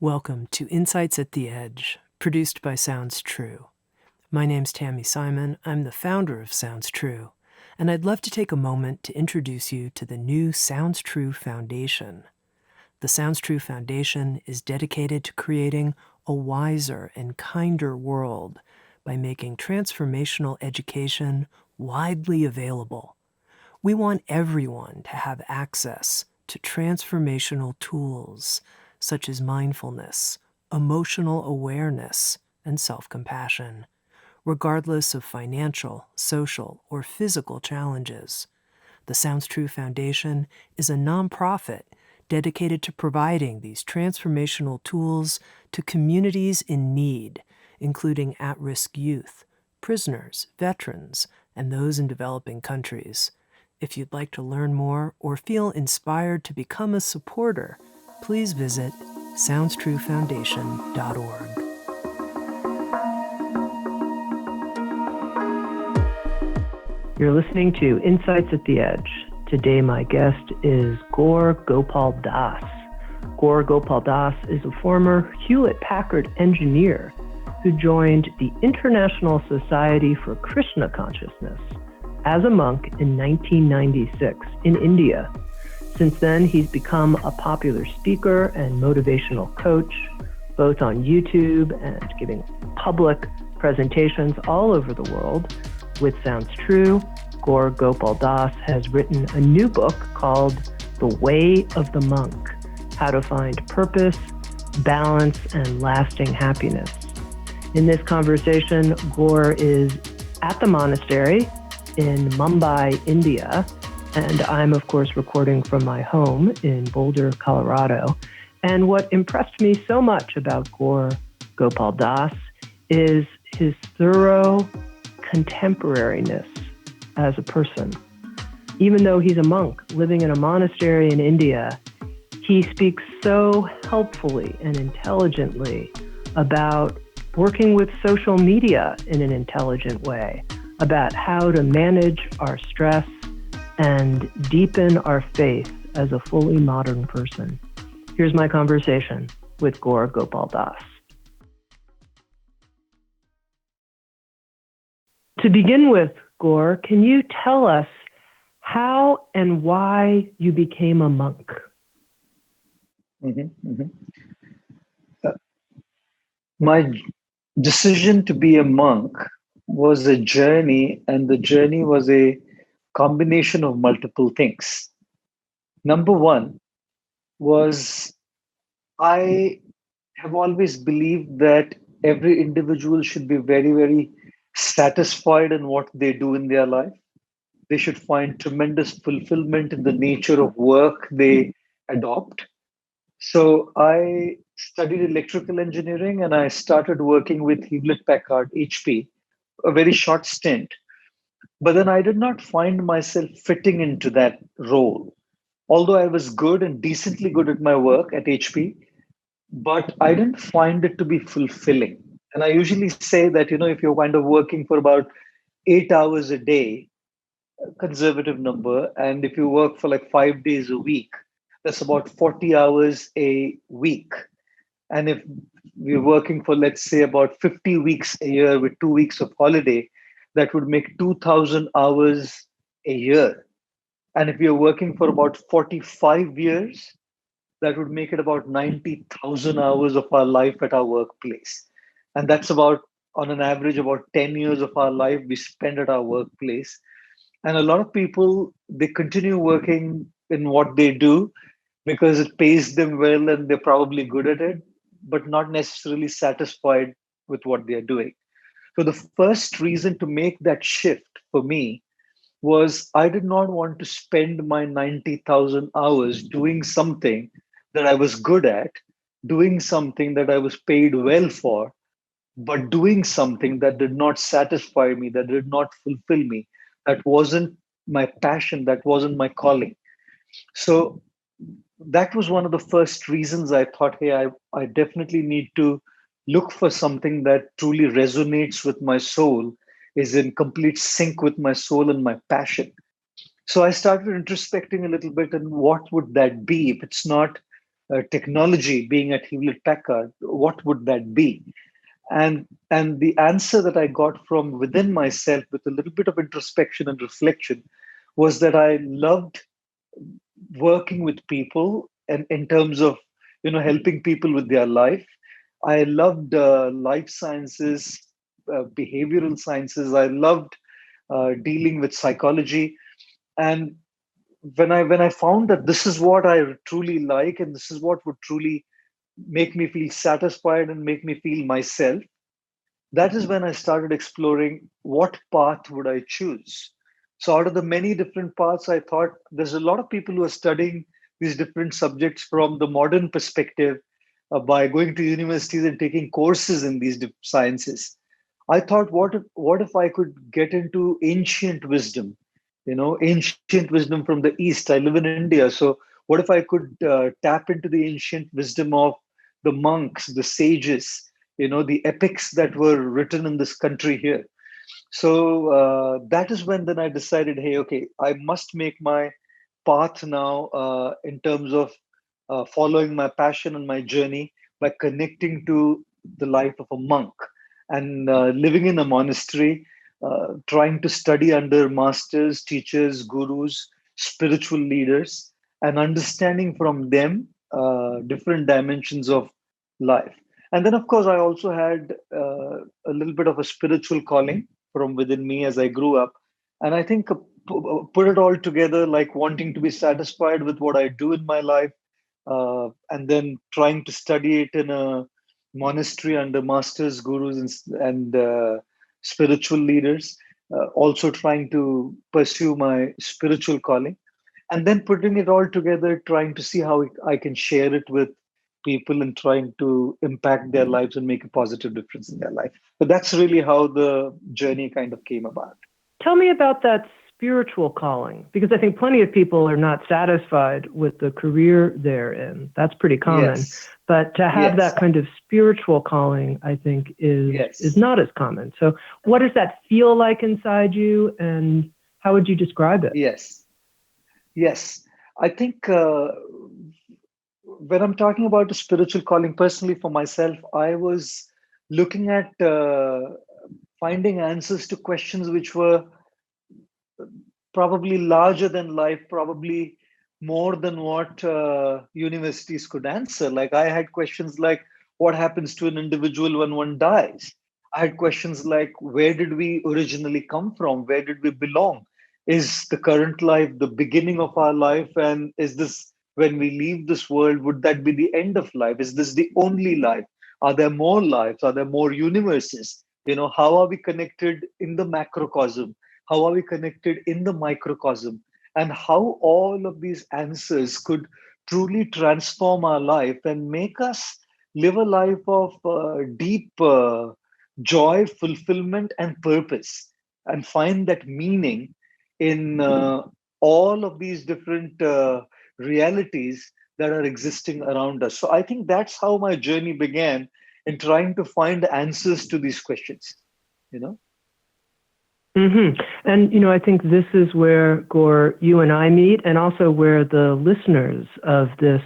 Welcome to Insights at the Edge, produced by Sounds True. My name's Tami Simon. I'm the founder of Sounds True, and I'd love to take a moment to introduce you to the new Sounds True Foundation. The Sounds True Foundation is dedicated to creating a wiser and kinder world by making transformational education widely available. We want everyone to have access to transformational tools such as mindfulness, emotional awareness, and self-compassion, regardless of financial, social, or physical challenges. The Sounds True Foundation is a nonprofit dedicated to providing these transformational tools to communities in need, including at-risk youth, prisoners, veterans, and those in developing countries. If you'd like to learn more or feel inspired to become a supporter, please visit SoundsTrueFoundation.org. You're listening to Insights at the Edge. Today my guest is Gaur Gopal Das. Gaur Gopal Das is a former Hewlett-Packard engineer who joined the International Society for Krishna Consciousness as a monk in 1996 in India. Since then, he's become a popular speaker and motivational coach, both on YouTube and giving public presentations all over the world. With Sounds True, Gaur Gopal Das has written a new book called The Way of the Monk: How to Find Purpose, Balance, and Lasting Happiness. In this conversation, Gaur is at the monastery in Mumbai, India, and I'm, of course, recording from my home in Boulder, Colorado. And what impressed me so much about Gaur Gopal Das is his thorough contemporariness as a person. Even though he's a monk living in a monastery in India, he speaks so helpfully and intelligently about working with social media in an intelligent way, about how to manage our stress and deepen our faith as a fully modern person. Here's my conversation with Gaur Gopal Das. To begin with, Gaur, can you tell us how and why you became a monk? My decision to be a monk was a journey, and the journey was a combination of multiple things. Number one was I have always believed that every individual should be very, very satisfied in what they do in their life. They should find tremendous fulfillment in the nature of work they adopt. So I studied electrical engineering and I started working with Hewlett-Packard, HP, a very short stint. But then I did not find myself fitting into that role. Although I was good and decently good at my work at HP, but I didn't find it to be fulfilling. And I usually say that, if you're kind of working for about 8 hours a day, a conservative number, and if you work for like 5 days a week, that's about 40 hours a week. And if we're working for, let's say, about 50 weeks a year with 2 weeks of holiday, that would make 2,000 hours a year. And if you're working for about 45 years, that would make it about 90,000 hours of our life at our workplace. And that's about, on an average, about 10 years of our life we spend at our workplace. And a lot of people, they continue working in what they do because it pays them well and they're probably good at it, but not necessarily satisfied with what they're doing. So the first reason to make that shift for me was I did not want to spend my 90,000 hours doing something that I was good at, doing something that I was paid well for, but doing something that did not satisfy me, that did not fulfill me, that wasn't my passion, that wasn't my calling. So that was one of the first reasons I thought, hey, I definitely need to look for something that truly resonates with my soul, is in complete sync with my soul and my passion. So I started introspecting a little bit, and what would that be if it's not technology being at Hewlett-Packard, what would that be? And the answer that I got from within myself with a little bit of introspection and reflection was that I loved working with people and in terms of helping people with their life. I loved life sciences, behavioral sciences. I loved dealing with psychology. And when I found that this is what I truly like and this is what would truly make me feel satisfied and make me feel myself, that is when I started exploring what path would I choose. So out of the many different paths, I thought there's a lot of people who are studying these different subjects from the modern perspective by going to universities and taking courses in these sciences. I thought, what if I could get into ancient wisdom, ancient wisdom from the East. I live in India, so what if I could tap into the ancient wisdom of the monks, the sages, the epics that were written in this country here. So that is when then I decided, hey, okay, I must make my path now in terms of following my passion and my journey by connecting to the life of a monk and living in a monastery, trying to study under masters, teachers, gurus, spiritual leaders, and understanding from them different dimensions of life. And then, of course, I also had a little bit of a spiritual calling from within me as I grew up. And I think put it all together, like wanting to be satisfied with what I do in my life, and then trying to study it in a monastery under masters, gurus, and spiritual leaders. Also trying to pursue my spiritual calling, and then putting it all together, trying to see how I can share it with people and trying to impact their lives and make a positive difference in their life. But that's really how the journey kind of came about. Tell me about that spiritual calling, because I think plenty of people are not satisfied with the career they're in. That's pretty common. Yes. But to have that kind of spiritual calling, I think, is not as common. So what does that feel like inside you, and how would you describe it? Yes. I think when I'm talking about a spiritual calling, personally for myself, I was looking at finding answers to questions which were probably larger than life, probably more than what universities could answer. Like I had questions like, what happens to an individual when one dies? I had questions like, where did we originally come from? Where did we belong? Is the current life the beginning of our life? And is this, when we leave this world, would that be the end of life? Is this the only life? Are there more lives? Are there more universes? How are we connected in the macrocosm? How are we connected in the microcosm? And how all of these answers could truly transform our life and make us live a life of deep joy, fulfillment, and purpose, and find that meaning in all of these different realities that are existing around us. So I think that's how my journey began in trying to find answers to these questions, Mm-hmm. And, I think this is where, Gaur, you and I meet, and also where the listeners of this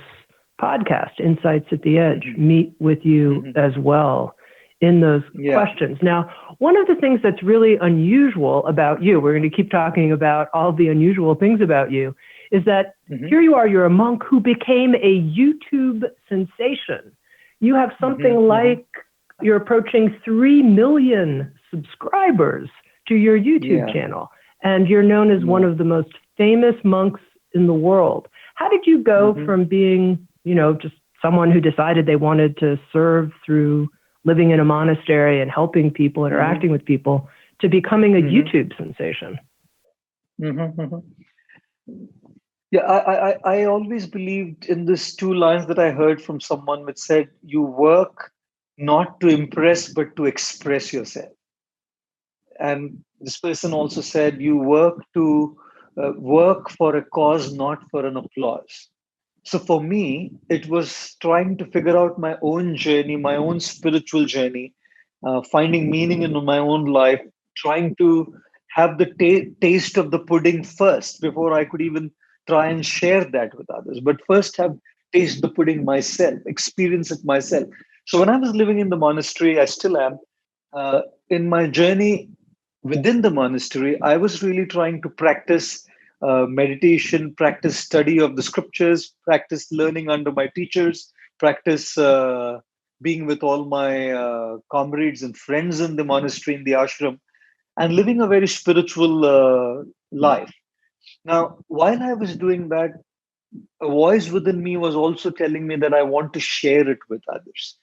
podcast, Insights at the Edge, meet with you as well in those questions. Now, one of the things that's really unusual about you, we're going to keep talking about all the unusual things about you, is that here you are, you're a monk who became a YouTube sensation. You have something like, you're approaching 3 million subscribers to your YouTube channel, and you're known as one of the most famous monks in the world. How did you go from being, just someone who decided they wanted to serve through living in a monastery and helping people, interacting with people, to becoming a YouTube sensation? Yeah, I always believed in this two lines that I heard from someone which said, you work not to impress, but to express yourself. And this person also said, you work to work for a cause, not for an applause. So for me, it was trying to figure out my own journey, my own spiritual journey, finding meaning in my own life, trying to have the taste of the pudding first before I could even try and share that with others. But first have taste the pudding myself, experience it myself. So when I was living in the monastery, I still am. In my journey within the monastery, I was really trying to practice meditation, practice study of the scriptures, practice learning under my teachers, practice being with all my comrades and friends in the monastery, in the ashram, and living a very spiritual life. Now, while I was doing that, a voice within me was also telling me that I want to share it with others.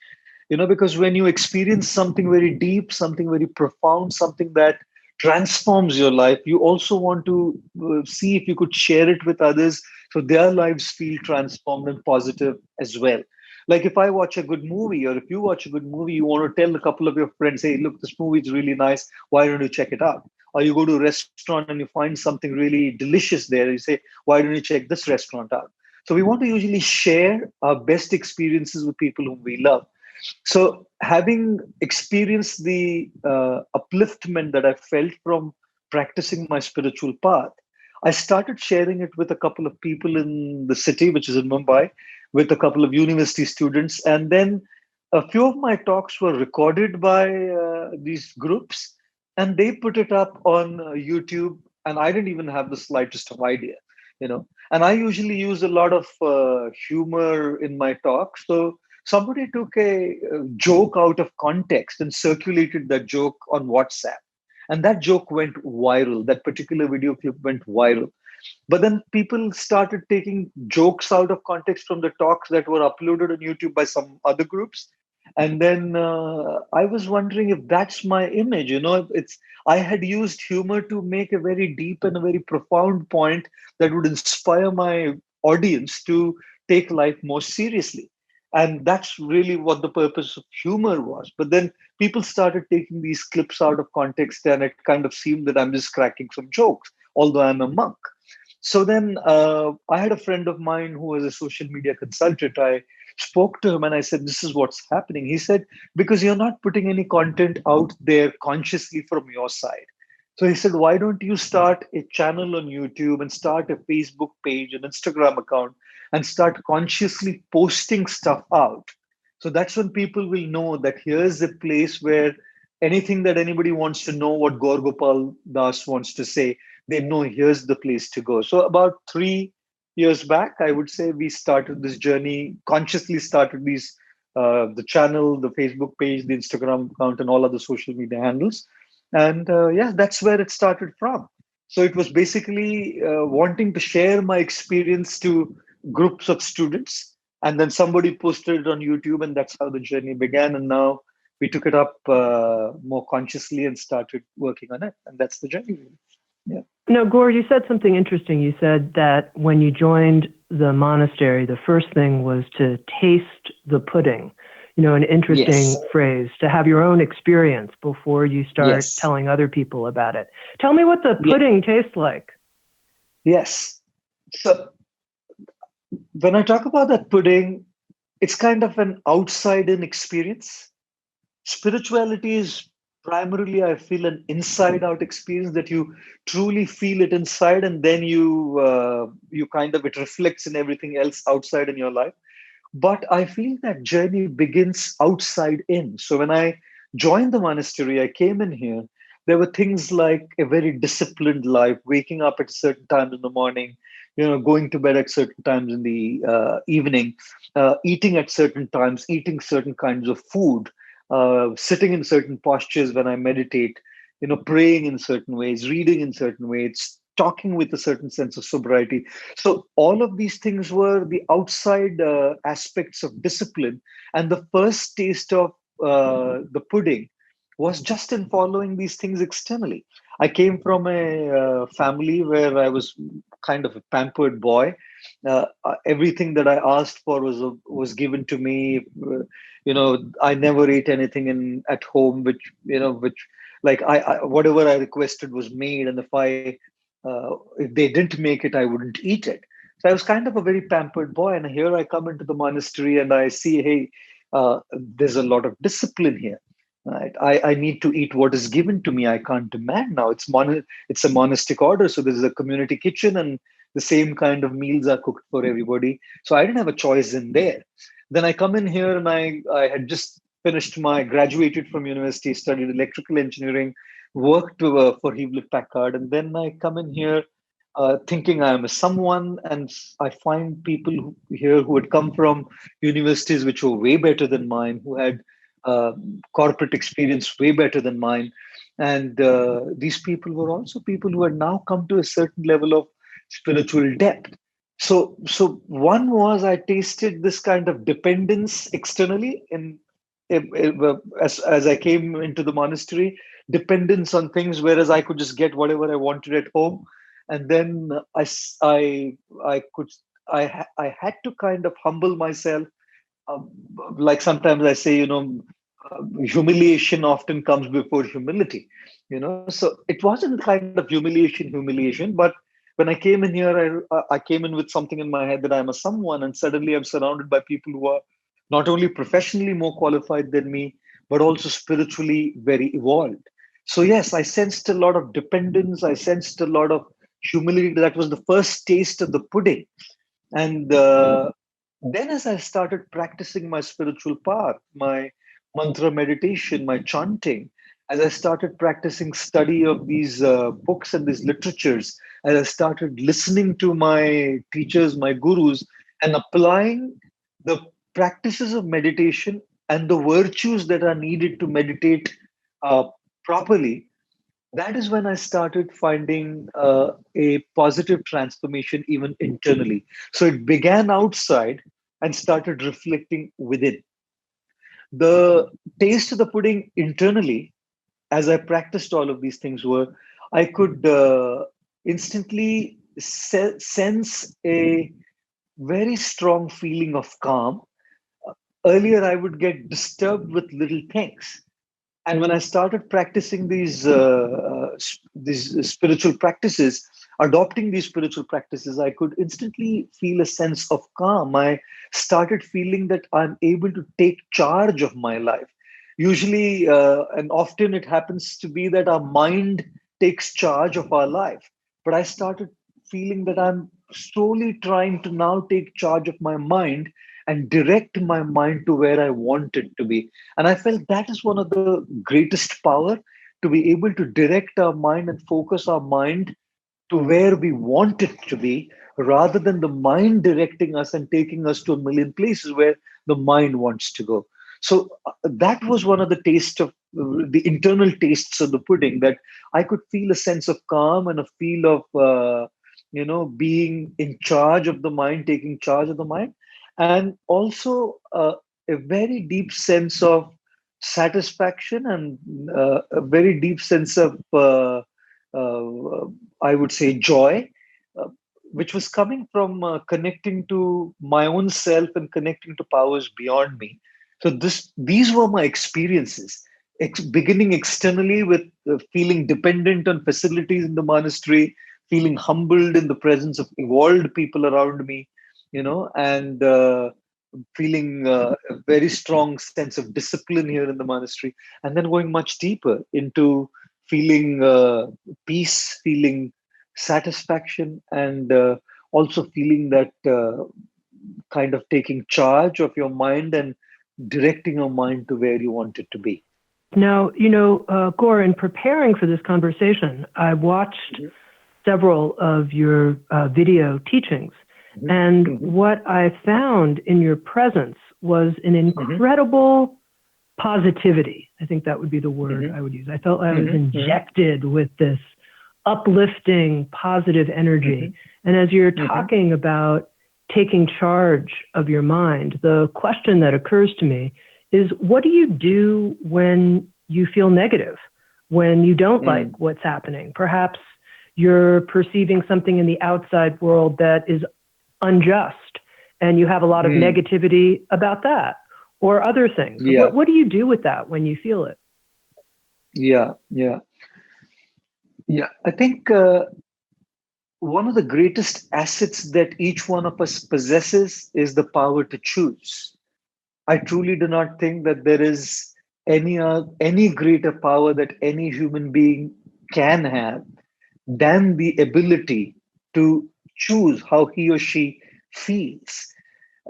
Because when you experience something very deep, something very profound, something that transforms your life, you also want to see if you could share it with others so their lives feel transformed and positive as well. Like if I watch a good movie, or if you watch a good movie, you want to tell a couple of your friends, hey, look, this movie is really nice, why don't you check it out? Or you go to a restaurant and you find something really delicious there, you say, why don't you check this restaurant out? So we want to usually share our best experiences with people whom we love. So, having experienced the upliftment that I felt from practicing my spiritual path, I started sharing it with a couple of people in the city, which is in Mumbai, with a couple of university students. And then a few of my talks were recorded by these groups, and they put it up on YouTube. And I didn't even have the slightest of idea. And I usually use a lot of humor in my talk. So somebody took a joke out of context and circulated that joke on WhatsApp. And that joke went viral. That particular video clip went viral. But then people started taking jokes out of context from the talks that were uploaded on YouTube by some other groups. And then I was wondering if that's my image. It's I had used humor to make a very deep and a very profound point that would inspire my audience to take life more seriously. And that's really what the purpose of humor was. But then people started taking these clips out of context, and it kind of seemed that I'm just cracking some jokes, although I'm a monk. So then I had a friend of mine who was a social media consultant. I spoke to him and I said, this is what's happening. He said, because you're not putting any content out there consciously from your side. So he said, why don't you start a channel on YouTube and start a Facebook page, an Instagram account, and start consciously posting stuff out? So that's when people will know that here's a place where anything that anybody wants to know what Gaur Gopal Das wants to say, they know here's the place to go. So about 3 years back, I would say we started this journey, consciously started these, the channel, the Facebook page, the Instagram account, and all other social media handles. And yeah, that's where it started from. So it was basically wanting to share my experience to groups of students. And then somebody posted it on YouTube, and that's how the journey began. And now we took it up more consciously and started working on it. And that's the journey. Yeah. Now, Gaur, you said something interesting. You said that when you joined the monastery, the first thing was to taste the pudding. An interesting phrase, to have your own experience before you start telling other people about it. Tell me what the pudding tastes like. Yes. So when I talk about that pudding, it's kind of an outside-in experience. Spirituality is primarily, I feel, an inside-out experience that you truly feel it inside, and then you kind of, it reflects in everything else outside in your life. But I feel that journey begins outside in. So when I joined the monastery, I came in here, there were things like a very disciplined life, waking up at certain times in the morning, going to bed at certain times in the evening, eating at certain times, eating certain kinds of food, sitting in certain postures when I meditate, praying in certain ways, reading in certain ways, talking with a certain sense of sobriety. So all of these things were the outside aspects of discipline. And the first taste of the pudding was just in following these things externally. I came from a family where I was kind of a pampered boy. Everything that I asked for was given to me. I never ate anything at home, which like I whatever I requested was made, and if they didn't make it, I wouldn't eat it. So I was kind of a very pampered boy, and here I come into the monastery and I see, hey, there's a lot of discipline here. Right, I need to eat what is given to me. I can't demand now. It's a monastic order, so there's a community kitchen, and the same kind of meals are cooked for everybody. So I didn't have a choice in there. Then I come in here and I had just finished graduated from university, studied electrical engineering, worked for Hewlett-Packard, and then I come in here thinking I am a someone, and I find people here who had come from universities which were way better than mine, who had corporate experience way better than mine, and these people were also people who had now come to a certain level of spiritual depth. So one was I tasted this kind of dependence externally as I came into the monastery, dependence on things, whereas I could just get whatever I wanted at home. And then I could I had to kind of humble myself. Um, like sometimes I say, humiliation often comes before humility. So it wasn't kind of humiliation, but when I came in here, I came in with something in my head that I'm a someone, and suddenly I'm surrounded by people who are not only professionally more qualified than me, but also spiritually very evolved. So yes, I sensed a lot of dependence. I sensed a lot of humility. That was the first taste of the pudding. And then as I started practicing my spiritual path, my mantra meditation, my chanting, as I started practicing study of these books and these literatures, as I started listening to my teachers, my gurus, and applying the practices of meditation and the virtues that are needed to meditate uh, properly, that is when I started finding a positive transformation even internally. So it began outside and started reflecting within. The taste of the pudding internally, as I practiced all of these things, were I could instantly sense a very strong feeling of calm. Earlier, I would get disturbed with little things, and when I started practicing these spiritual practices, adopting these spiritual practices, I could instantly feel a sense of calm. I started feeling that I'm able to take charge of my life. Usually, and often it happens to be that our mind takes charge of our life, but I started feeling that I'm slowly trying to now take charge of my mind and direct my mind to where I want it to be. And I felt that is one of the greatest power, to be able to direct our mind and focus our mind to where we want it to be, rather than the mind directing us and taking us to a million places where the mind wants to go. So that was one of the taste of the internal tastes of the pudding, that I could feel a sense of calm and a feel of being in charge of the mind, taking charge of the mind, and also a very deep sense of satisfaction, and a very deep sense of I would say joy, uh, which was coming from connecting to my own self and connecting to powers beyond me. So these were my experiences, beginning externally with feeling dependent on facilities in the monastery, feeling humbled in the presence of evolved people around me, and feeling a very strong sense of discipline here in the monastery, and then going much deeper into feeling peace, feeling satisfaction, and also feeling that kind of taking charge of your mind and directing your mind to where you want it to be. Now, Gaur, in preparing for this conversation, I watched several of your video teachings. And what I found in your presence was an incredible positivity. I think that would be the word I would use. I felt I was injected with this uplifting, positive energy. And as you're talking about taking charge of your mind, the question that occurs to me is, what do you do when you feel negative, when you don't like what's happening? Perhaps you're perceiving something in the outside world that is unjust, and you have a lot of negativity about that or other things. Yeah. What do you do with that when you feel it? Yeah. I think one of the greatest assets that each one of us possesses is the power to choose. I truly do not think that there is any greater power that any human being can have than the ability to choose how he or she feels.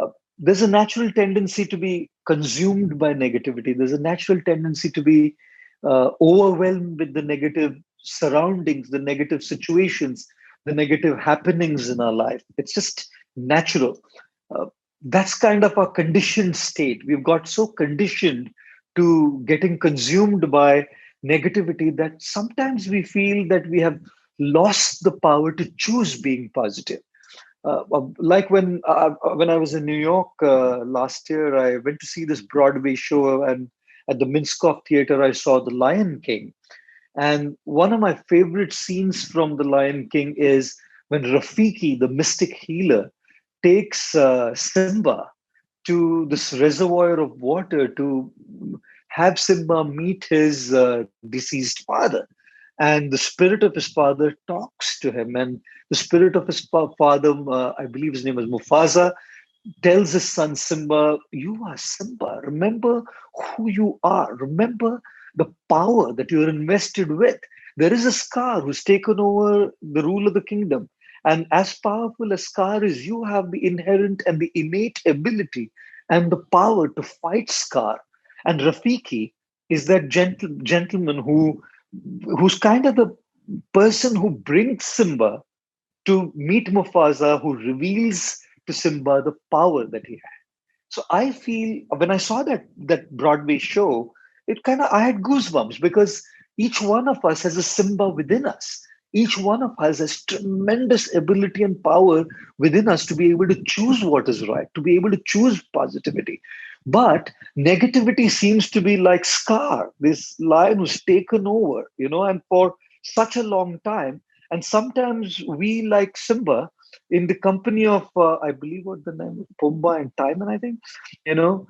Uh, there's a natural tendency to be consumed by negativity. There's a natural tendency to be overwhelmed with the negative surroundings, the negative situations, the negative happenings in our life. It's just natural. Uh, that's kind of our conditioned state. We've got so conditioned to getting consumed by negativity that sometimes we feel that we have lost the power to choose being positive. Like when I was in New York last year, I went to see this Broadway show, and at the Minskoff Theater, I saw The Lion King. And one of my favorite scenes from The Lion King is when Rafiki, the mystic healer, takes Simba to this reservoir of water to have Simba meet his deceased father. And the spirit of his father talks to him. And the spirit of his father, I believe his name is Mufasa, tells his son Simba, "You are Simba. Remember who you are. Remember the power that you're invested with. There is a Scar who's taken over the rule of the kingdom. And as powerful as Scar is, you have the inherent and the innate ability and the power to fight Scar." And Rafiki is that gentleman who's kind of the person who brings Simba to meet Mufasa, who reveals to Simba the power that he has. So I feel when I saw that Broadway show, it kind of I had goosebumps because each one of us has a Simba within us. Each one of us has tremendous ability and power within us to be able to choose what is right, to be able to choose positivity. But negativity seems to be like Scar, this lion who's taken over, and for such a long time. And sometimes we, like Simba, in the company of, I believe what the name is, Pumbaa and Timon, I think, you know,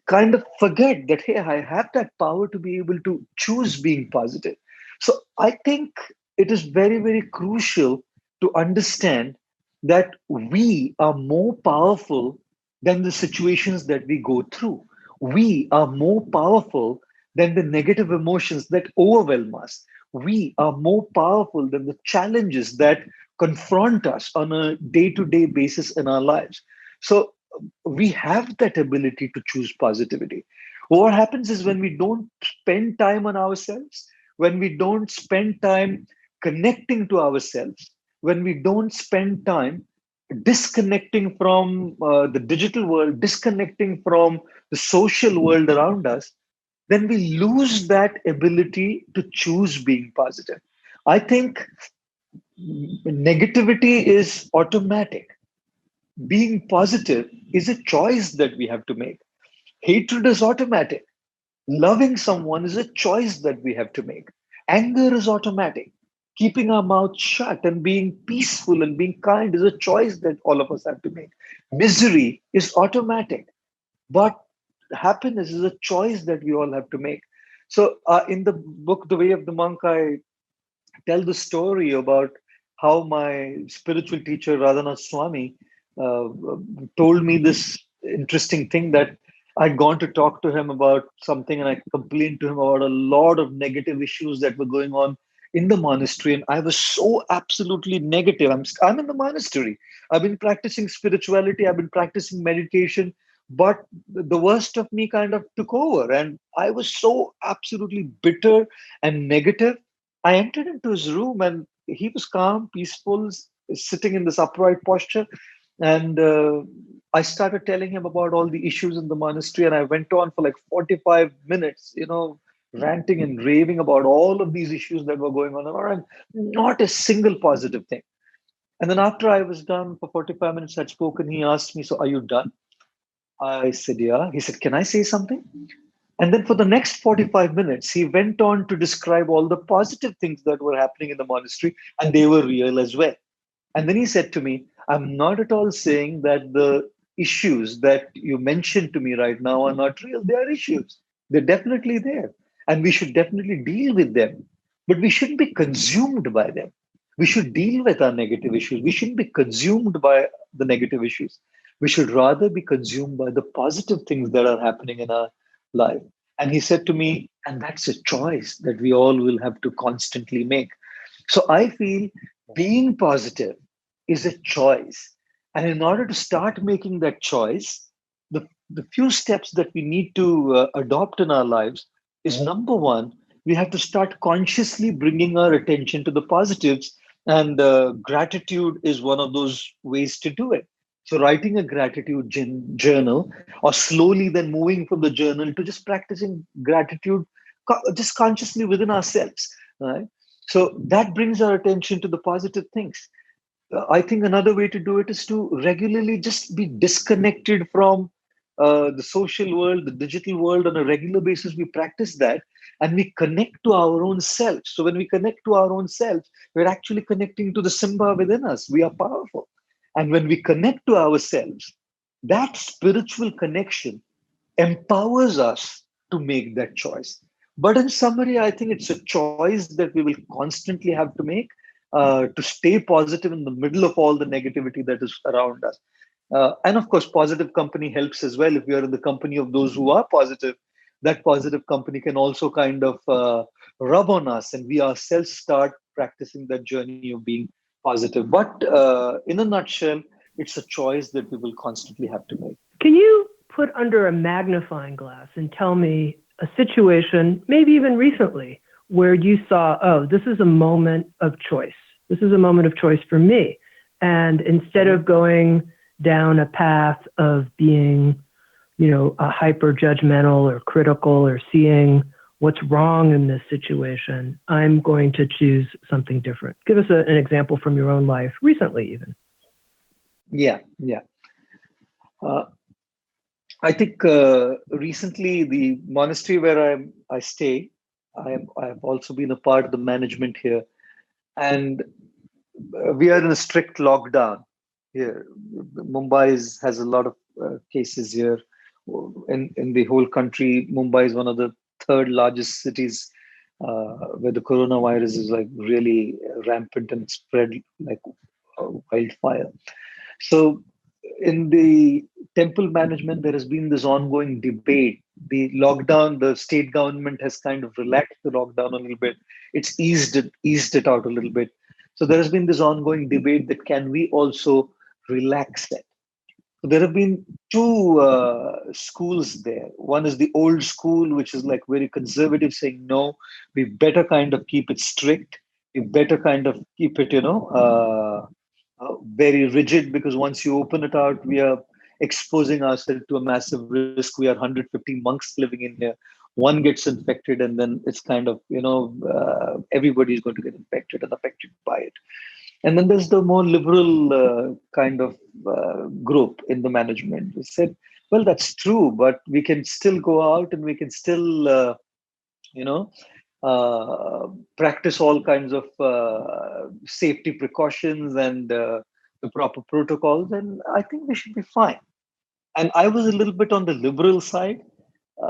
kind of forget that, hey, I have that power to be able to choose being positive. So I think it is very, very crucial to understand that we are more powerful than the situations that we go through. We are more powerful than the negative emotions that overwhelm us. We are more powerful than the challenges that confront us on a day to day basis in our lives. So we have that ability to choose positivity. What happens is when we don't spend time on ourselves, when we don't spend time connecting to ourselves, when we don't spend time disconnecting from the digital world, disconnecting from the social world around us, then we lose that ability to choose being positive. I think negativity is automatic. Being positive is a choice that we have to make. Hatred is automatic. Loving someone is a choice that we have to make. Anger is automatic. Keeping our mouth shut and being peaceful and being kind is a choice that all of us have to make. Misery is automatic. But happiness is a choice that we all have to make. So, in the book, The Way of the Monk, I tell the story about how my spiritual teacher, Radhanath Swami, uh, told me this interesting thing that I'd gone to talk to him about something and I complained to him about a lot of negative issues that were going on in the monastery. And I was so absolutely negative. I'm in the monastery. I've been practicing spirituality, I've been practicing meditation, but the worst of me kind of took over. And I was so absolutely bitter and negative. I entered into his room and he was calm, peaceful, sitting in this upright posture. And I started telling him about all the issues in the monastery. And I went on for like 45 minutes, ranting and raving about all of these issues that were going on, and not a single positive thing. And then after I was done for 45 minutes, I'd spoken, he asked me, "So are you done?" I said, "Yeah." He said, "Can I say something?" And then for the next 45 minutes, he went on to describe all the positive things that were happening in the monastery, and they were real as well. And then he said to me, "I'm not at all saying that the issues that you mentioned to me right now are not real. They are issues. They're definitely there. And we should definitely deal with them. But we shouldn't be consumed by them. We should deal with our negative issues. We shouldn't be consumed by the negative issues. We should rather be consumed by the positive things that are happening in our life." And he said to me, and that's a choice that we all will have to constantly make. So I feel being positive is a choice. And in order to start making that choice, the few steps that we need to adopt in our lives is number one, we have to start consciously bringing our attention to the positives. And gratitude is one of those ways to do it. So, writing a gratitude journal, or slowly then moving from the journal to just practicing gratitude just consciously within ourselves. Right? So, that brings our attention to the positive things. I think another way to do it is to regularly just be disconnected from the social world, the digital world on a regular basis. We practice that and we connect to our own self. So when we connect to our own self, we're actually connecting to the Simba within us. We are powerful. And when we connect to ourselves, that spiritual connection empowers us to make that choice. But in summary, I think it's a choice that we will constantly have to make to stay positive in the middle of all the negativity that is around us. And of course, positive company helps as well. If we are in the company of those who are positive, that positive company can also kind of rub on us, and we ourselves start practicing that journey of being positive. But in a nutshell, it's a choice that we will constantly have to make. Can you put under a magnifying glass and tell me a situation, maybe even recently, where you saw, oh, this is a moment of choice. This is a moment of choice for me. And instead of going down a path of being, a hyper judgmental or critical or seeing what's wrong in this situation, I'm going to choose something different. Give us an example from your own life, recently even. Yeah. I think recently the monastery where I stay, I've also been a part of the management here, and we are in a strict lockdown here. Mumbai has a lot of cases here. In the whole country, Mumbai is one of the third largest cities where the coronavirus is like really rampant and spread like wildfire. So in the temple management, there has been this ongoing debate. The lockdown, the state government has kind of relaxed the lockdown a little bit. It's eased it out a little bit. So there has been this ongoing debate that can we also relax it? So there have been two schools there. One is the old school, which is like very conservative, saying no, we better kind of keep it strict. We better kind of keep it, very rigid, because once you open it out, we are exposing ourselves to a massive risk. We are 150 monks living in here. One gets infected, and then it's kind of, everybody is going to get infected and affected by it. And then there's the more liberal kind of group in the management who said, well, that's true, but we can still go out and we can still, you know, practice all kinds of safety precautions and the proper protocols. And I think we should be fine. And I was a little bit on the liberal side.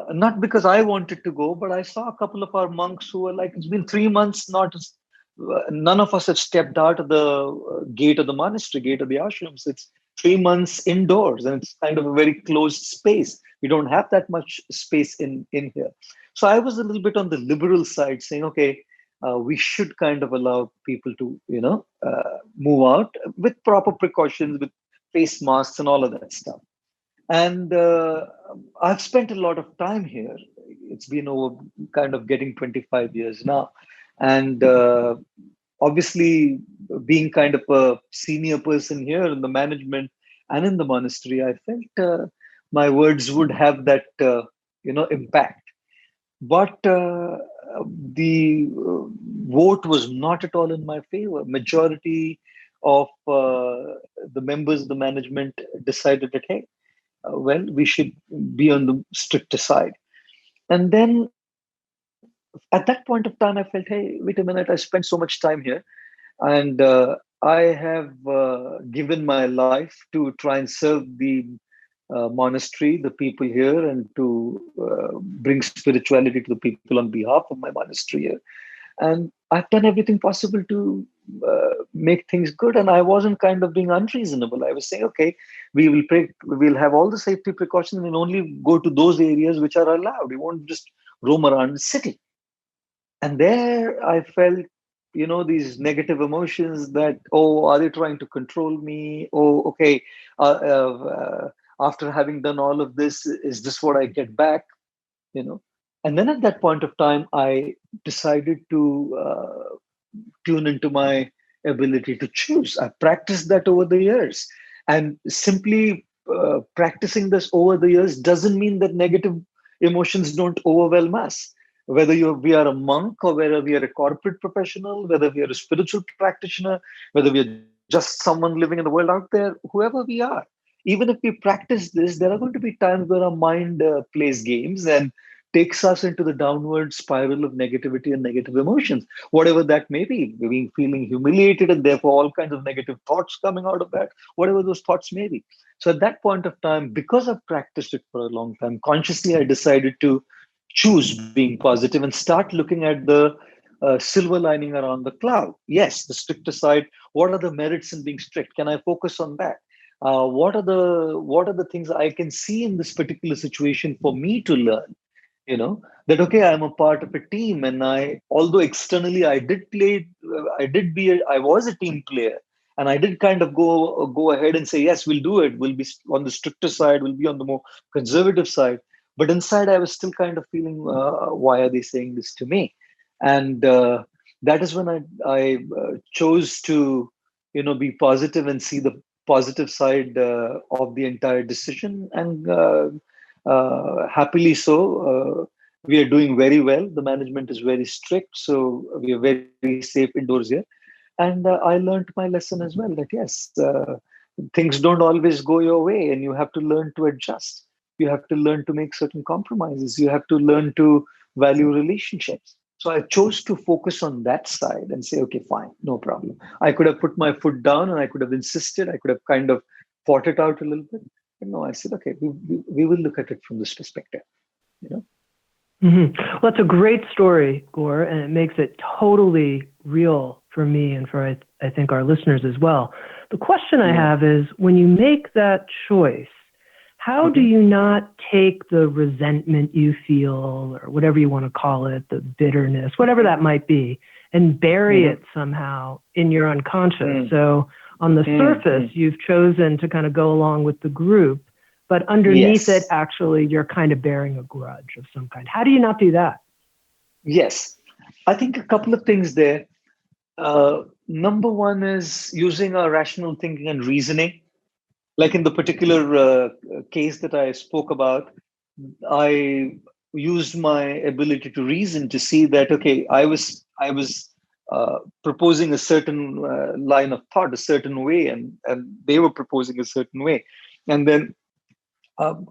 Not because I wanted to go, but I saw a couple of our monks who were like, it's been 3 months, none of us have stepped out of the gate of the monastery, gate of the ashrams. It's 3 months indoors, and it's kind of a very closed space. We don't have that much space in here. So I was a little bit on the liberal side, saying, okay, we should kind of allow people to, move out with proper precautions, with face masks and all of that stuff. And I've spent a lot of time here. It's been over kind of getting 25 years now. And obviously, being kind of a senior person here in the management and in the monastery, I felt my words would have that, impact. But the vote was not at all in my favor. Majority of the members of the management decided that, hey, well, we should be on the stricter side. And then at that point of time, I felt, hey, wait a minute, I spent so much time here. And I have given my life to try and serve the monastery, the people here, and to bring spirituality to the people on behalf of my monastery here. And I've done everything possible to make things good. And I wasn't kind of being unreasonable. I was saying, okay, we'll have all the safety precautions and only go to those areas which are allowed. We won't just roam around the city. And there I felt these negative emotions that, oh, are they trying to control me? Oh, okay. After having done all of this, is this what I get back? You know, and then at that point of time, I decided to tune into my ability to choose. I practiced that over the years, and simply practicing this over the years doesn't mean that negative emotions don't overwhelm us. Whether we are a monk, or whether we are a corporate professional, whether we are a spiritual practitioner, whether we are just someone living in the world out there, whoever we are, even if we practice this, there are going to be times where our mind plays games and takes us into the downward spiral of negativity and negative emotions, whatever that may be, being feeling humiliated, and therefore all kinds of negative thoughts coming out of that, whatever those thoughts may be. So at that point of time, because I've practiced it for a long time, consciously I decided to choose being positive and start looking at the silver lining around the cloud. Yes, the stricter side. What are the merits in being strict? Can I focus on that? What are the things I can see in this particular situation for me to learn? That, okay, I'm a part of a team, and although externally I was a team player, and I did kind of go ahead and say, yes, we'll do it, we'll be on the stricter side, we'll be on the more conservative side, but inside I was still kind of feeling, why are they saying this to me? And that is when I chose to be positive and see the positive side of the entire decision. And happily so, we are doing very well. The management is very strict, so we are very safe indoors here. And I learned my lesson as well, that yes, things don't always go your way, and you have to learn to adjust. You have to learn to make certain compromises. You have to learn to value relationships. So I chose to focus on that side and say, okay, fine, no problem. I could have put my foot down, and I could have insisted. I could have kind of fought it out a little bit. But no, I said, okay, we will look at it from this perspective. You know. Well, it's a great story, Gaur, and it makes it totally real for me and for, I think, our listeners as well. The question I have is, when you make that choice, how do you not take the resentment you feel, or whatever you want to call it, the bitterness, whatever that might be, and bury it somehow in your unconscious? So on the surface, you've chosen to kind of go along with the group, but underneath it, actually, you're kind of bearing a grudge of some kind. How do you not do that? Yes. I think a couple of things there. Number one is using our rational thinking and reasoning. Like in the particular case that I spoke about, I used my ability to reason to see that, okay, I was proposing a certain line of thought, a certain way, and they were proposing a certain way. And then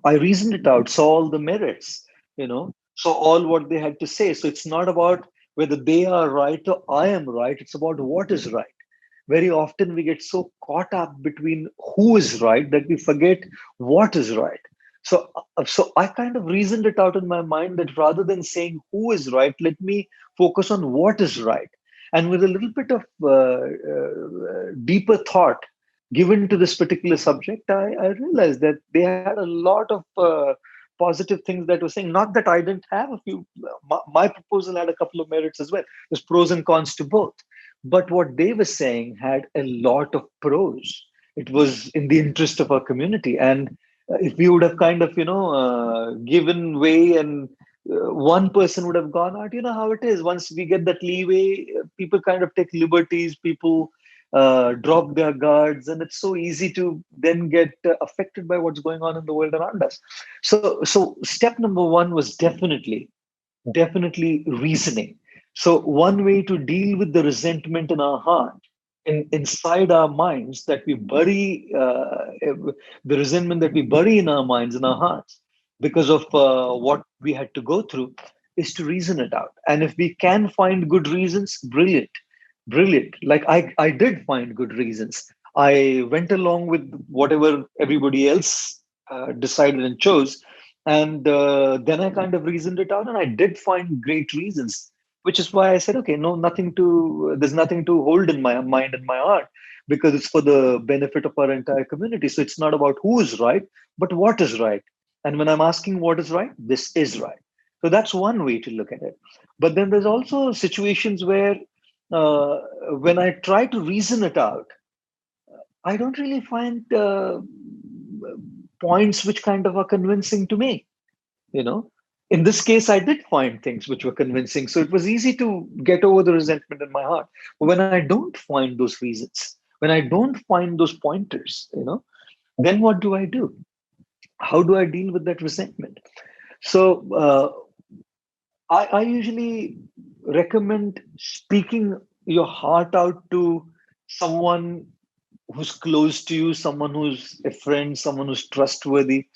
I reasoned it out, saw all the merits, saw all what they had to say. So it's not about whether they are right or I am right. It's about what is right. Very often we get so caught up between who is right that we forget what is right. So I kind of reasoned it out in my mind that rather than saying who is right, let me focus on what is right. And with a little bit of deeper thought given to this particular subject, I realized that they had a lot of positive things that were saying. Not that I didn't have a few. My proposal had a couple of merits as well. There's pros and cons to both. But what they were saying had a lot of pros. It was in the interest of our community. And if we would have kind of, given way, and one person would have gone out, you know how it is. Once we get that leeway, people kind of take liberties, people drop their guards, and it's so easy to then get affected by what's going on in the world around us. So step number one was definitely reasoning. So one way to deal with the resentment in our heart, inside our minds, that we bury the resentment that we bury in our minds, in our hearts, because of what we had to go through, is to reason it out. And if we can find good reasons, brilliant. Like I did find good reasons. I went along with whatever everybody else decided and chose, and then I kind of reasoned it out, and I did find great reasons, which is why I said, okay, no, there's nothing to hold in my mind and my heart, because it's for the benefit of our entire community. So it's not about who is right, but what is right. And when I'm asking what is right, this is right. So that's one way to look at it. But then there's also situations where uh, when I try to reason it out, I don't really find points which kind of are convincing to me. You know, in this case, I did find things which were convincing, so it was easy to get over the resentment in my heart. But when I don't find those reasons, when I don't find those pointers, then what do I do? How do I deal with that resentment? So I usually recommend speaking your heart out to someone who's close to you, someone who's a friend, someone who's trustworthy,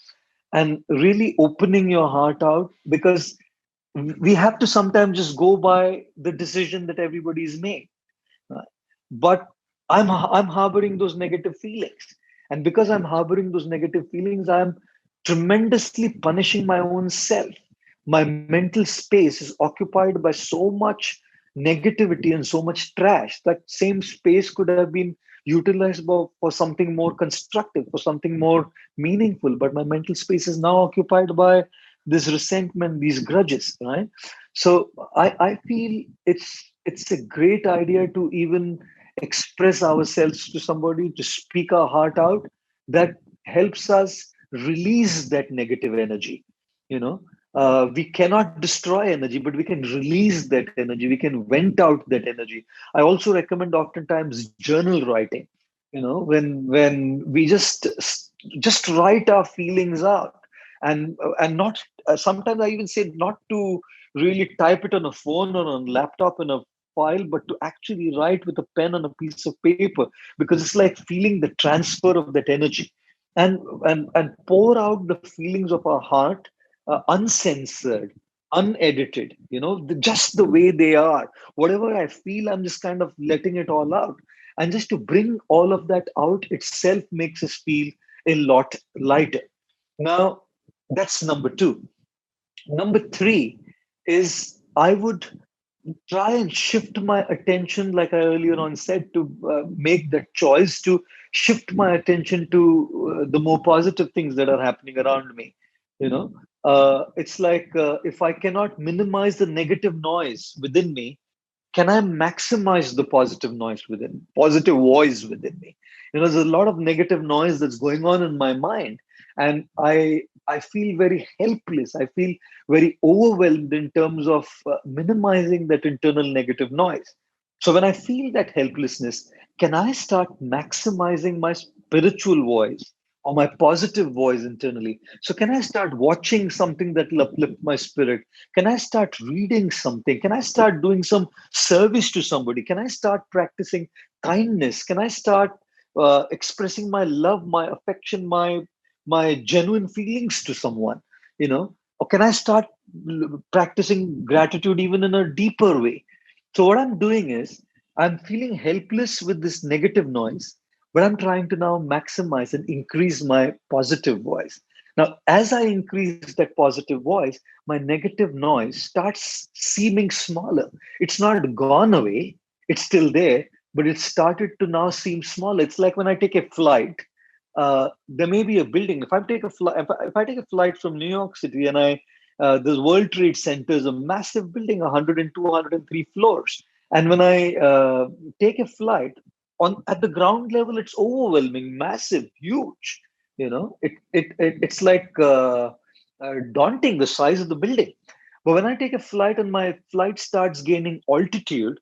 and really opening your heart out, because we have to sometimes just go by the decision that everybody's made. Right? But I'm harboring those negative feelings, and because I'm harboring those negative feelings, I'm tremendously punishing my own self. My mental space is occupied by so much negativity and so much trash. That same space could have been utilized for something more constructive, for something more meaningful, but my mental space is now occupied by this resentment, these grudges, right? So I feel it's a great idea to even express ourselves to somebody, to speak our heart out. That helps us release that negative energy. You know, we cannot destroy energy, but we can release that energy. We can vent out that energy. I also recommend oftentimes journal writing. When we just write our feelings out, and not sometimes I even say not to really type it on a phone or on laptop in a file, but to actually write with a pen on a piece of paper, because it's like feeling the transfer of that energy, and pour out the feelings of our heart, uncensored, unedited, just the way they are. Whatever I feel, I'm just kind of letting it all out. And just to bring all of that out itself makes us feel a lot lighter. Now, that's number two. Number three is I would try and shift my attention, like I earlier on said, to make that choice to shift my attention to the more positive things that are happening around me. It's like, if I cannot minimize the negative noise within me, can I maximize the positive noise within, positive voice within me? There's a lot of negative noise that's going on in my mind, and I feel very helpless. I feel very overwhelmed in terms of minimizing that internal negative noise. So when I feel that helplessness, can I start maximizing my spiritual voice or my positive voice internally? So can I start watching something that will uplift my spirit? Can I start reading something? Can I start doing some service to somebody? Can I start practicing kindness? Can I start expressing my love, my affection, my genuine feelings to someone? Or can I start practicing gratitude even in a deeper way? So what I'm doing is I'm feeling helpless with this negative noise, but I'm trying to now maximize and increase my positive voice. Now, as I increase that positive voice, my negative noise starts seeming smaller. It's not gone away, it's still there, but it started to now seem smaller. It's like when I take a flight, there may be a building. If I take a flight from New York City, and the World Trade Center is a massive building, 100 and 203 floors. And when I take a flight on at the ground level, it's overwhelming, massive, huge. It's like daunting, the size of the building. But when I take a flight and my flight starts gaining altitude,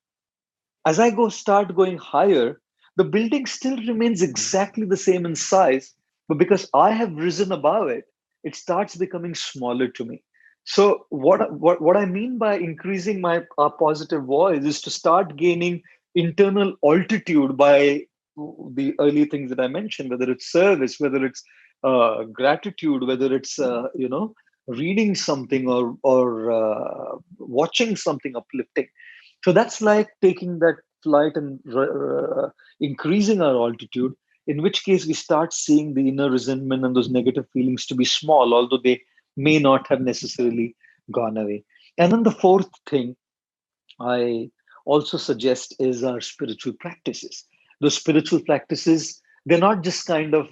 as I start going higher, the building still remains exactly the same in size, but because I have risen above it, it starts becoming smaller to me. So what I mean by increasing my positive voice is to start gaining internal altitude by the early things that I mentioned, whether it's service, whether it's gratitude, whether it's reading something, or watching something uplifting. So that's like taking that flight and increasing our altitude, in which case we start seeing the inner resentment and those negative feelings to be small, although they may not have necessarily gone away. And then the fourth thing I also suggest is our spiritual practices. Those spiritual practices, they're not just kind of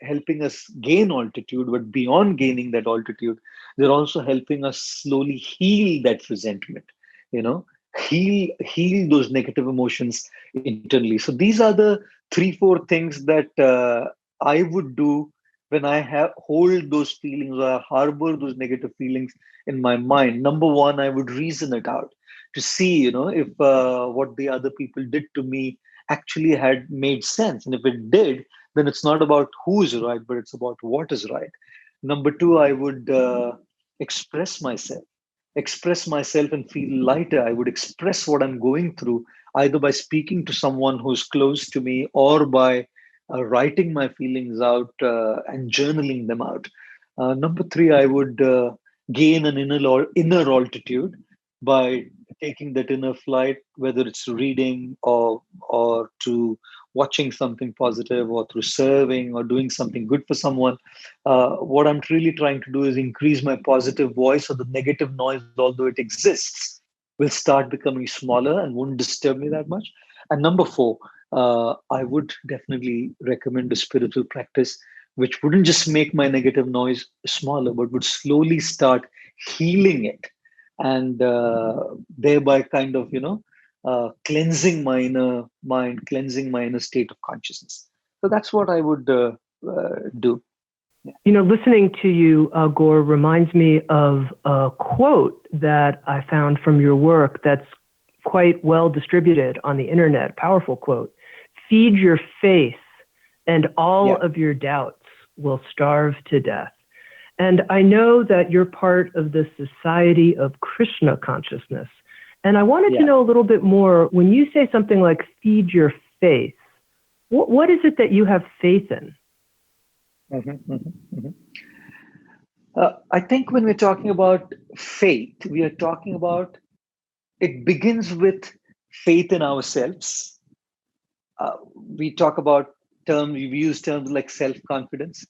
helping us gain altitude, but beyond gaining that altitude, they're also helping us slowly heal that resentment. You know, heal those negative emotions internally. So these are the 3-4 things that I would do when I have hold those feelings or I harbor those negative feelings in my mind. Number one, I would reason it out to see, if what the other people did to me actually had made sense. And if it did, then it's not about who's right, but it's about what is right. Number two, I would express myself express myself and feel lighter. I would express what I'm going through either by speaking to someone who's close to me or by writing my feelings out and journaling them out. Number three, I would gain an inner altitude by taking that inner flight, whether it's reading or to watching something positive or through serving or doing something good for someone. What I'm really trying to do is increase my positive voice, so the negative noise, although it exists, will start becoming smaller and won't disturb me that much. And number four, I would definitely recommend a spiritual practice which wouldn't just make my negative noise smaller, but would slowly start healing it and thereby kind of, cleansing my inner mind, cleansing my inner state of consciousness. So that's what I would do. Listening to you, Gaur, reminds me of a quote that I found from your work that's quite well distributed on the internet. Powerful quote. Feed your faith and all of your doubts will starve to death. And I know that you're part of the Society of Krishna Consciousness. And I wanted to know a little bit more. When you say something like feed your faith, what is it that you have faith in? I think when we're talking about faith, we are talking about it begins with faith in ourselves. We talk about we use terms like self-confidence.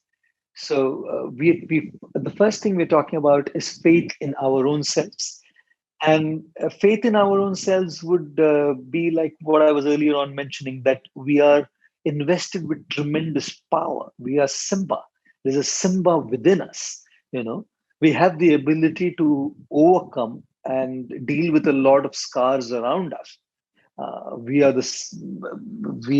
So the first thing we're talking about is faith in our own selves. And faith in our own selves would be like what I was earlier on mentioning, that we are invested with tremendous power. We are Simba. There's a Simba within us. We have the ability to overcome and deal with a lot of scars around us. We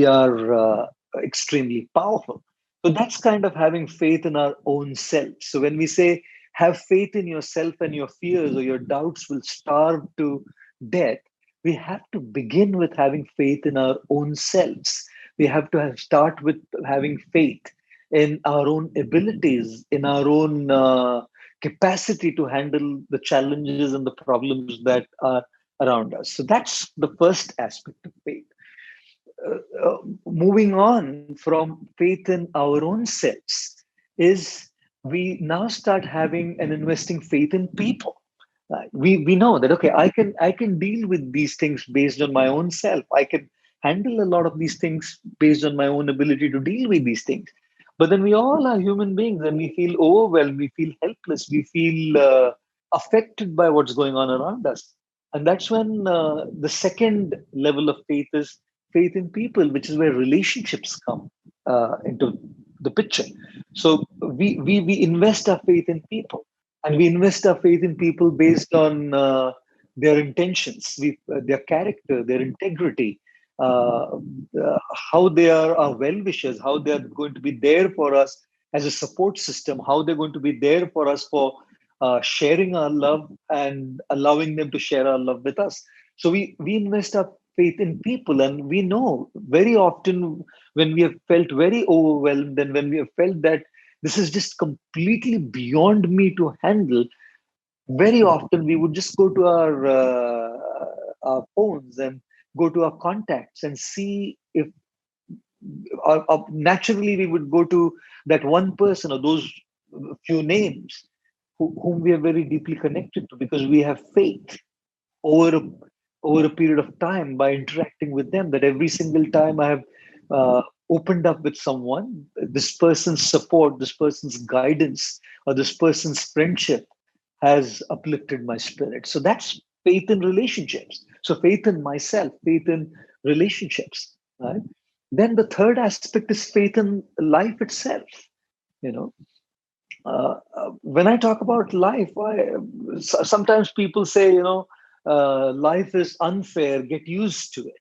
are extremely powerful. So that's kind of having faith in our own self. So when we say have faith in yourself and your fears or your doubts will starve to death, we have to begin with having faith in our own selves. We have to start with having faith in our own abilities, in our own capacity to handle the challenges and the problems that are around us. So that's the first aspect of faith. Moving on from faith in our own selves is we now start having and investing faith in people. We know that okay, I can deal with these things based on my own self. I can handle a lot of these things based on my own ability to deal with these things. But then we all are human beings, and we feel overwhelmed, we feel helpless, we feel affected by what's going on around us. And that's when the second level of faith is faith in people, which is where relationships come into the picture. So we invest our faith in people, and we invest our faith in people based on their intentions, their character, their integrity, uh, how they are our well-wishers, how they are going to be there for us as a support system, how they're going to be there for us for sharing our love and allowing them to share our love with us. So we invest our faith in people, and we know very often when we have felt very overwhelmed and when we have felt that this is just completely beyond me to handle, very often we would just go to our phones and go to our contacts and see if naturally we would go to that one person or those few names whom we are very deeply connected to, because we have faith over over a period of time by interacting with them, that every single time I have opened up with someone, this person's support, this person's guidance, or this person's friendship has uplifted my spirit. So that's faith in relationships. So faith in myself, faith in relationships, right? Then the third aspect is faith in life itself. You know, when I talk about life, sometimes people say, life is unfair, get used to it.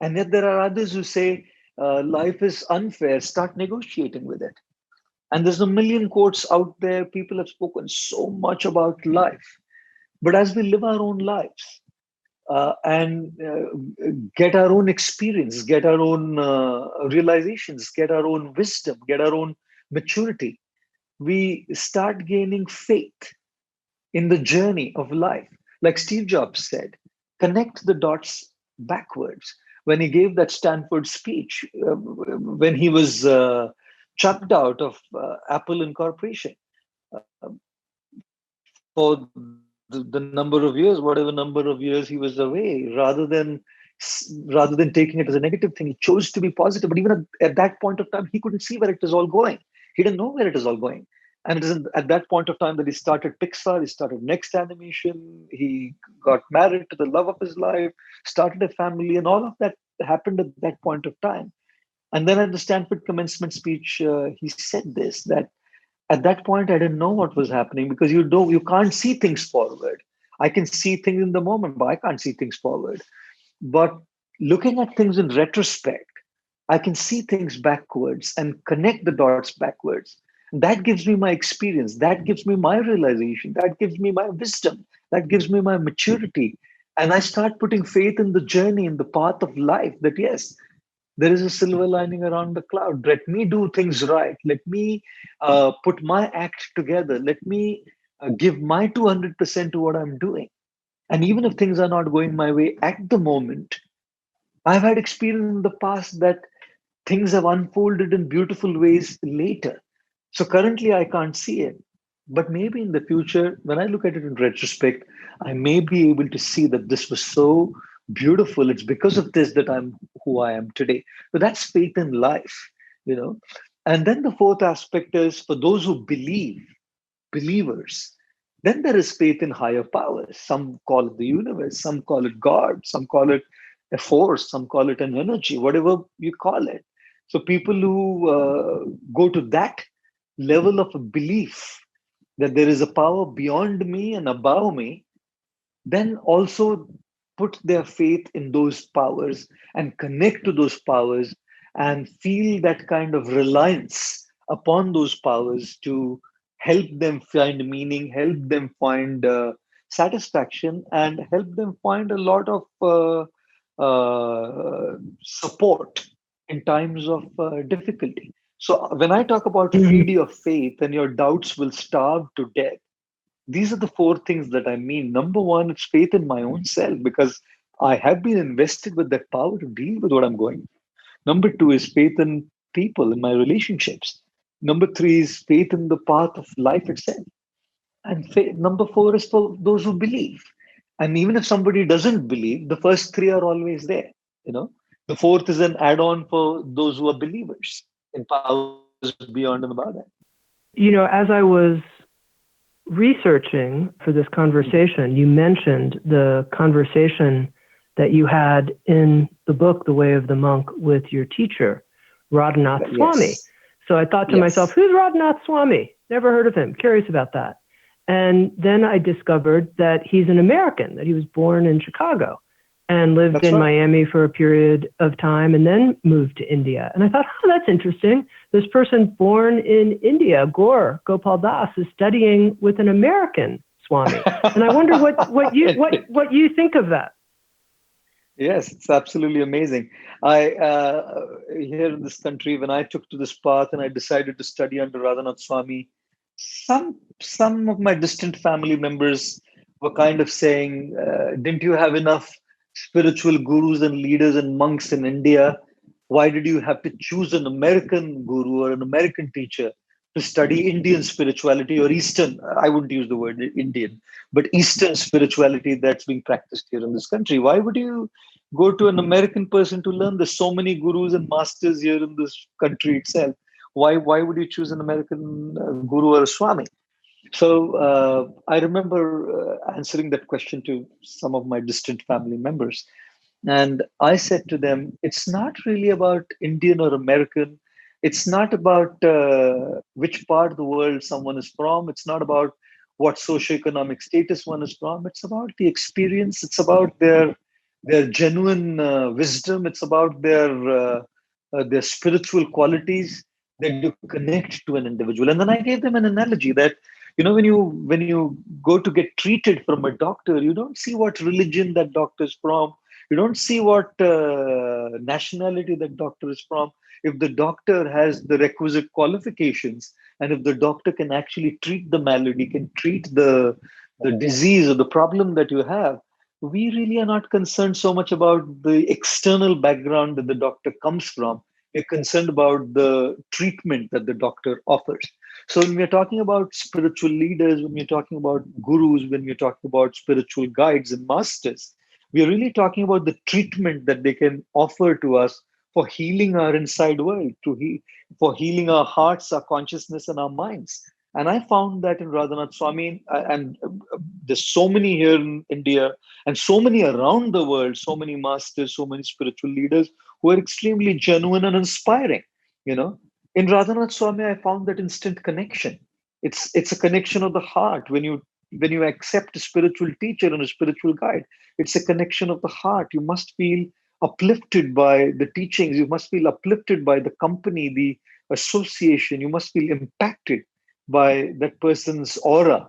And yet there are others who say life is unfair, start negotiating with it. And there's a million quotes out there. People have spoken so much about life. But as we live our own lives and get our own experience, get our own realizations, get our own wisdom, get our own maturity, we start gaining faith in the journey of life. Like Steve Jobs said, connect the dots backwards. When he gave that Stanford speech, when he was chucked out of Apple Incorporation for the number of years, whatever number of years he was away, rather than taking it as a negative thing, he chose to be positive. But even at that point of time, he couldn't see where it is all going. He didn't know where it is all going. And it is at that point of time that he started Pixar, he started Next Animation, he got married to the love of his life, started a family, and all of that happened at that point of time. And then at the Stanford commencement speech, he said this, that at that point I didn't know what was happening, because you can't see things forward. I can see things in the moment, but I can't see things forward. But looking at things in retrospect, I can see things backwards and connect the dots backwards. That gives me my experience. That gives me my realization. That gives me my wisdom. That gives me my maturity. And I start putting faith in the journey, in the path of life, that yes, there is a silver lining around the cloud. Let me do things right. Let me put my act together. Let me give my 200% to what I'm doing. And even if things are not going my way at the moment, I've had experience in the past that things have unfolded in beautiful ways later. So currently, I can't see it. But maybe in the future, when I look at it in retrospect, I may be able to see that this was so beautiful. It's because of this that I'm who I am today. So that's faith in life, you know. And then the fourth aspect is for those who believe, believers. Then there is faith in higher powers. Some call it the universe, some call it God, some call it a force, some call it an energy, whatever you call it. So people who go to that level of belief that there is a power beyond me and above me, then also put their faith in those powers and connect to those powers and feel that kind of reliance upon those powers to help them find meaning, help them find satisfaction, and help them find a lot of support in times of difficulty. So when I talk about feed Mhm. your faith and your doubts will starve to death, these are the four things that I mean. Number one, it's faith in my own self, because I have been invested with that power to deal with what I'm going. Number two is faith in people, in my relationships. Number three is faith in the path of life itself. And number four is for those who believe. And even if somebody doesn't believe, the first three are always there. You know, the fourth is an add-on for those who are believers in powers beyond and above that. As I was researching for this conversation, you mentioned the conversation that you had in the book, The Way of the Monk, with your teacher, Radhanath Swami. Yes. So I thought to myself, Yes. who's Radhanath Swami? Never heard of him. Curious about that. And then I discovered that he's an American, that he was born in Chicago and lived That's in right. Miami for a period of time and then moved to India. And I thought, oh, that's interesting. This person born in India, Gaur Gopal Das, is studying with an American Swami. And I wonder what you think of that. Yes, it's absolutely amazing. I here in this country, when I took to this path and I decided to study under Radhanath Swami, some of my distant family members were kind of saying, "Didn't you have enough spiritual gurus and leaders and monks in India? Why did you have to choose an American guru or an American teacher to study Indian spirituality or Eastern? I wouldn't use the word Indian, but Eastern spirituality that's being practiced here in this country. Why would you go to an American person to learn? There's so many gurus and masters here in this country itself. Why would you choose an American guru or a Swami?" So I remember answering that question to some of my distant family members. And I said to them, it's not really about Indian or American. It's not about which part of the world someone is from. It's not about what socioeconomic status one is from. It's about the experience. It's about their genuine wisdom. It's about their spiritual qualities that you connect to an individual. And then I gave them an analogy that, when you go to get treated from a doctor, you don't see what religion that doctor is from. You don't see what nationality that doctor is from. If the doctor has the requisite qualifications, and if the doctor can actually treat the malady, can treat the disease or the problem that you have, we really are not concerned so much about the external background that the doctor comes from. We're concerned about the treatment that the doctor offers. So when we're talking about spiritual leaders, when we're talking about gurus, when we're talking about spiritual guides and masters, we're really talking about the treatment that they can offer to us for healing our inside world, for healing our hearts, our consciousness, and our minds. And I found that in Radhanath Swami, and there's so many here in India, and so many around the world, so many masters, so many spiritual leaders who are extremely genuine and inspiring. You know, in Radhanath Swami, I found that instant connection. It's a connection of the heart when you accept a spiritual teacher and a spiritual guide. It's a connection of the heart. You must feel uplifted by the teachings. You must feel uplifted by the company, the association. You must feel impacted by that person's aura.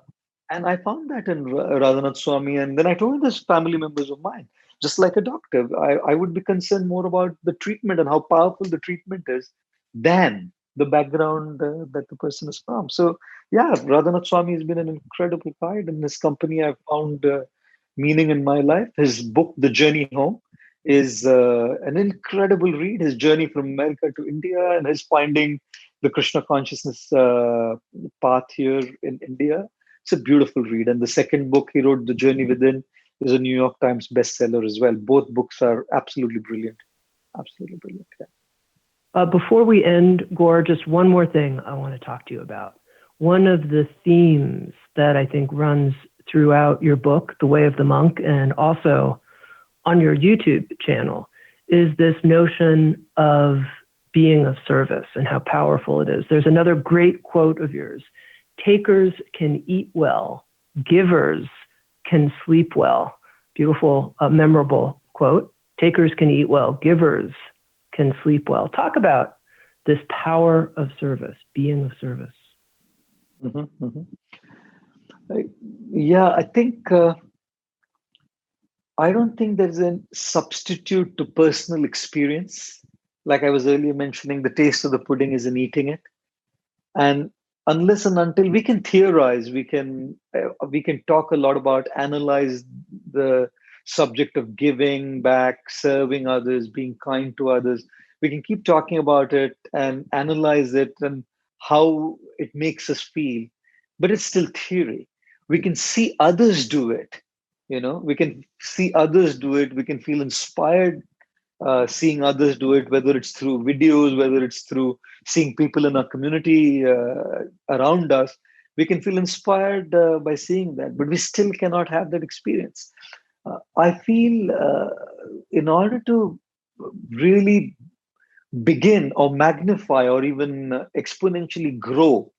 And I found that in Radhanath Swami. And then I told this family members of mine, just like a doctor, I would be concerned more about the treatment and how powerful the treatment is than the background that the person is from. So, yeah, Radhanath Swami has been an incredible guide. In his company, I've found meaning in my life. His book, The Journey Home, is an incredible read. His journey from America to India and his finding the Krishna consciousness path here in India. It's a beautiful read. And the second book he wrote, The Journey Within, is a New York Times bestseller as well. Both books are absolutely brilliant. Absolutely brilliant. Yeah. Before we end, Gaur, just one more thing I want to talk to you about. One of the themes that I think runs throughout your book, The Way of the Monk, and also on your YouTube channel, is this notion of being of service and how powerful it is. There's another great quote of yours: takers can eat well, givers can sleep well. Beautiful, memorable quote. Takers can eat well, givers can sleep well. Talk about this power of service, being of service. Mm-hmm, mm-hmm. Yeah, I don't think there's a substitute to personal experience. Like I was earlier mentioning, the taste of the pudding is in eating it. And unless and until we can theorize, we can talk a lot about, analyze the subject of giving back, serving others, being kind to others. We can keep talking about it and analyze it and how it makes us feel, but it's still theory. We can see others do it. We can see others do it. We can feel inspired seeing others do it, whether it's through videos, whether it's through seeing people in our community around us. We can feel inspired by seeing that, but we still cannot have that experience. I feel in order to really begin or magnify or even exponentially grow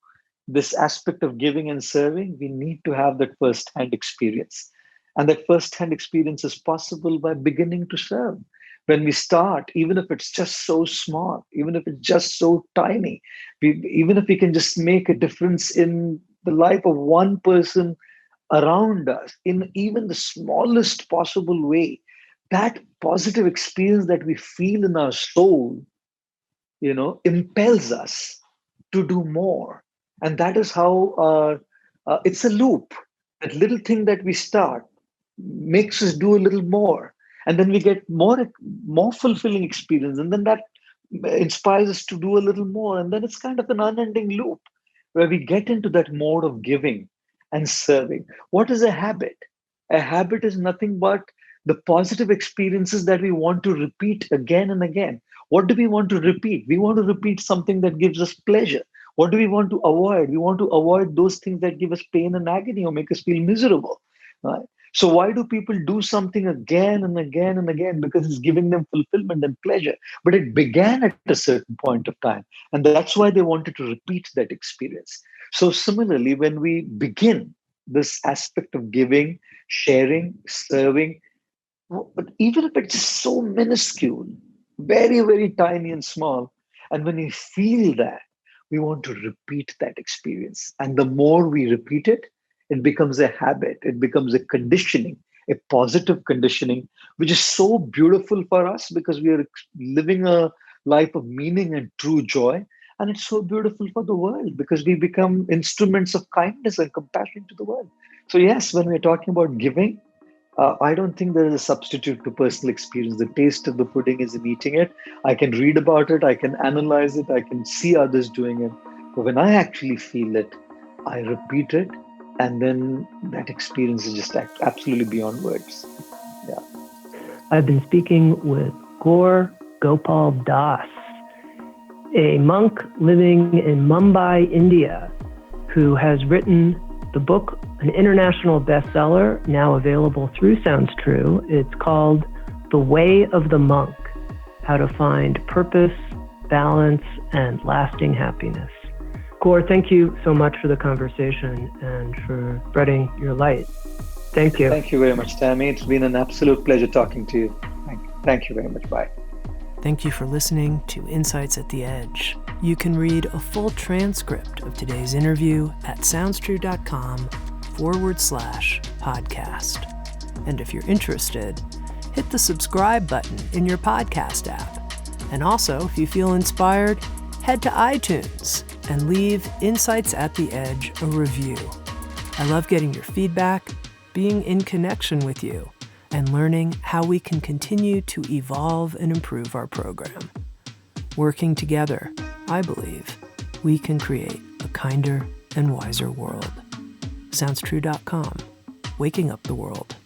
this aspect of giving and serving, we need to have that first-hand experience. And that first-hand experience is possible by beginning to serve. When we start, even if it's just so small, even if it's just so tiny, even if we can just make a difference in the life of one person around us in even the smallest possible way, that positive experience that we feel in our soul, impels us to do more. And that is how it's a loop. That little thing that we start makes us do a little more, and then we get more fulfilling experience, and then that inspires us to do a little more, and then it's kind of an unending loop where we get into that mode of giving and serving. What is a habit? A habit is nothing but the positive experiences that we want to repeat again and again. What do we want to repeat? We want to repeat something that gives us pleasure. What do we want to avoid? We want to avoid those things that give us pain and agony or make us feel miserable. Right? So why do people do something again and again and again? Because it's giving them fulfillment and pleasure. But it began at a certain point of time. And that's why they wanted to repeat that experience. So similarly, when we begin this aspect of giving, sharing, serving. But even if it's so minuscule, very, very tiny and small, and when we feel that, we want to repeat that experience. And the more we repeat it, it becomes a habit, it becomes a conditioning, a positive conditioning, which is so beautiful for us because we are living a life of meaning and true joy. And it's so beautiful for the world because we become instruments of kindness and compassion to the world. So, yes, when we're talking about giving, I don't think there is a substitute to personal experience. The taste of the pudding is in eating it. I can read about it, I can analyze it, I can see others doing it. But when I actually feel it, I repeat it, and then that experience is just absolutely beyond words. Yeah. I've been speaking with Gaur Gopal Das, a monk living in Mumbai, India, who has written the book, an international bestseller, now available through Sounds True. It's called The Way of the Monk, How to Find Purpose, Balance, and Lasting Happiness. Gaur, thank you so much for the conversation and for spreading your light. Thank you. Thank you very much, Tami. It's been an absolute pleasure talking to you. Thank you very much. Bye. Thank you for listening to Insights at the Edge. You can read a full transcript of today's interview at soundstrue.com/podcast. And if you're interested, hit the subscribe button in your podcast app. And also, if you feel inspired, head to iTunes and leave Insights at the Edge a review. I love getting your feedback, being in connection with you, and learning how we can continue to evolve and improve our program. Working together, I believe, we can create a kinder and wiser world. SoundsTrue.com, waking up the world.